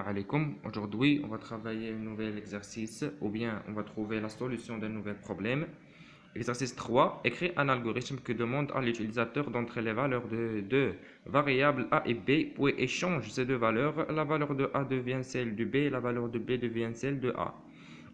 Alaikum. Aujourd'hui, on va travailler un nouvel exercice ou bien on va trouver la solution d'un nouvel problème. Exercice 3. Écrire un algorithme qui demande à l'utilisateur d'entrer les valeurs de deux variables A et B, puis échange ces deux valeurs. La valeur de A devient celle de B et la valeur de B devient celle de A.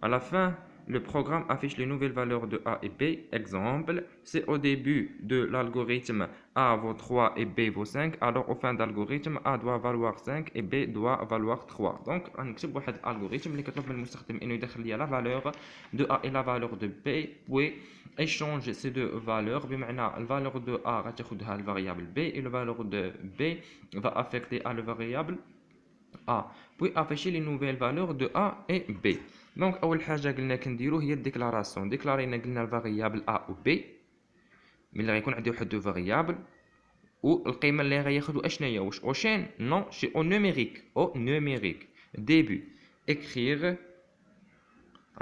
À la fin, le programme affiche les nouvelles valeurs de A et B. Exemple, c'est au début de l'algorithme A vaut 3 et B vaut 5. Alors, au fin de l'algorithme, A doit valoir 5 et B doit valoir 3. Donc, on écrit un algorithme qui كتطلب من المستخدم إنه يدخل لي la valeur de A et la valeur de B, puis échange ces deux valeurs. بمعنى la valeur de A غتاخدها la variable B et la valeur de B va affecter à la variable A, puis afficher les nouvelles valeurs de A et B. Donc اول حاجه قلنا كنديرو هي الديكلاراسيون. ديكلارينا قلنا الفاريابل A و B ملي غيكون عندي واحد دو فاريابل والقيمه اللي غياخذوا اشنا هي واش اوشين نو شي او نوميريك ديبي écrire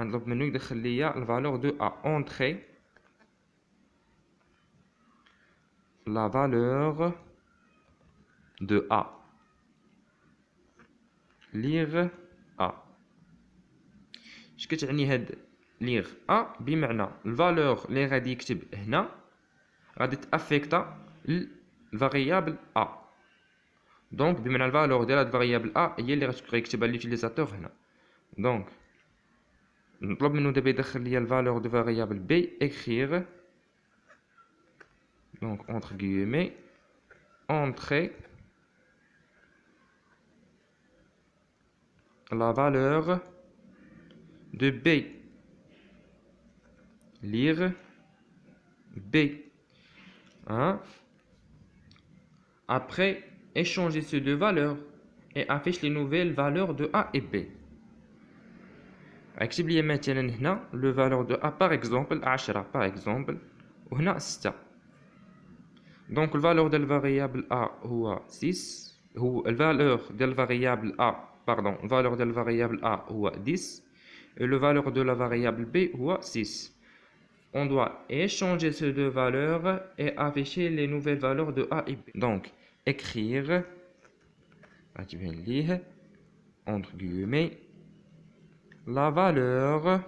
غنطلب منو يدخل ليا الفالور دو A entrer la valeur de A lire A. اش كتعني هاد ليغ ا؟ بمعنى الفالور اللي غادي يكتب هنا غادي تافيكتا الفاريابل ا. دونك بمعنى الفالور ديال هاد الفاريابل ا هي اللي غيكتبها ليوتيليزاتور هنا. دونك نطلب منه دابا يدخل ليا الفالور دو فاريابل بي écrire donc entre guillemets entrer la valeur de B, lire B. Hein? Après, échanger ces deux valeurs et affiche les nouvelles valeurs de A et B. اكتب لي مثلا هنا le valeur de A par exemple 10 par exemple وهنا 6. donc الفالور ديال الفاريابل A هو 6 هو الفالور ديال الفاريابل A pardon الفالور ديال الفاريابل A هو 10 et le valeur de la variable B هو 6. On doit échanger ces deux valeurs et afficher les nouvelles valeurs de A et B. Donc, écrire, entre guillemets, la valeur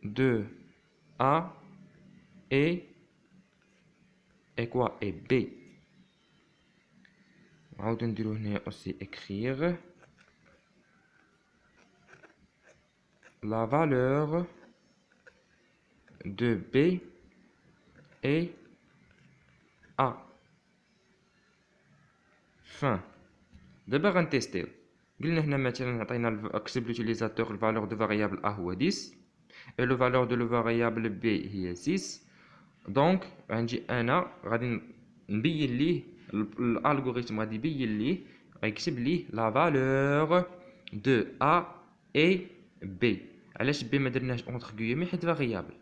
de A et quoi? Et B. On va aussi écrire la valeur de B et A. Fin. دابا غنتيستيو. قلنا هنا مثلا عطينا اكتب لوتيليزاتور الفالور دو فاريابل A هو 10 et le valeur de la variable B هي 6. دونك غنجي انا غادي نبين ليه الالغوريثم غادي يبين ليه غيكتب ليه لا فالور دو A et B. علاش بي ما درناش اونتر غيومي؟ حيت فاريابل،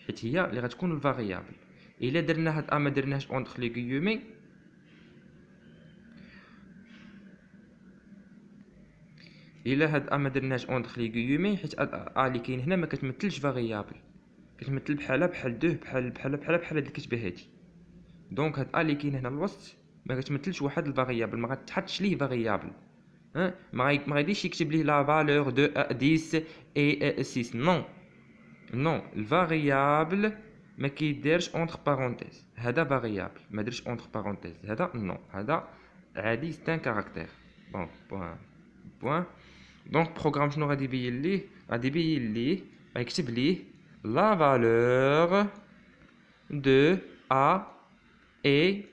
حيت هي اللي غتكون الفاريابل. الا درنا هاد ا ما درناش اونتر لي غيومي الا هاد ا ما درناش اونتر لي غيومي حيت ا اللي كاين هنا ما كتمثلش فاريابل، كتمثل بحال دو بحال هاد اللي كتبه هادي. دونك هاد ا اللي كاين هنا الوسط ما كتمثلش واحد الفاريابل، ما غتحطش ليه فاريابل. ما غاديش يكتب ليه لا فالور دو 10 et 6. نو نو الفاريابل ما كيديرش اونتر بارونتيز. هذا فاريابل ما ديرش اونتر بارونتيز، هذا نو هذا عادي سي ان كاركتير. دونك بوين دونك بروغرام شنو غادي يبين ليه؟ غادي يبين ليه غيكتب ليه لا فالور دو ا اي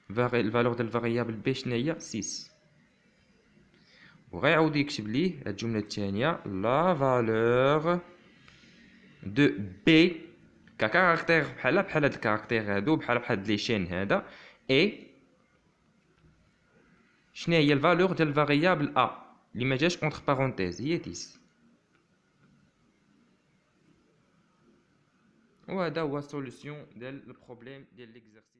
الفالور ديال الفاريابل بي شنو هي 6. وغيعاود يكتب ليه الجمله الثانيه لا فالور دو بي ككاركتير بحال هاد الكاركتير هادو بحال هاد لي شين هذا اي شنو هي الفالور ديال الفاريابل ا اللي ما جاش اونتر بارونتيز هي 10. وهذا هو السوليوشن ديال البروبليم ديال ليكزارسيس.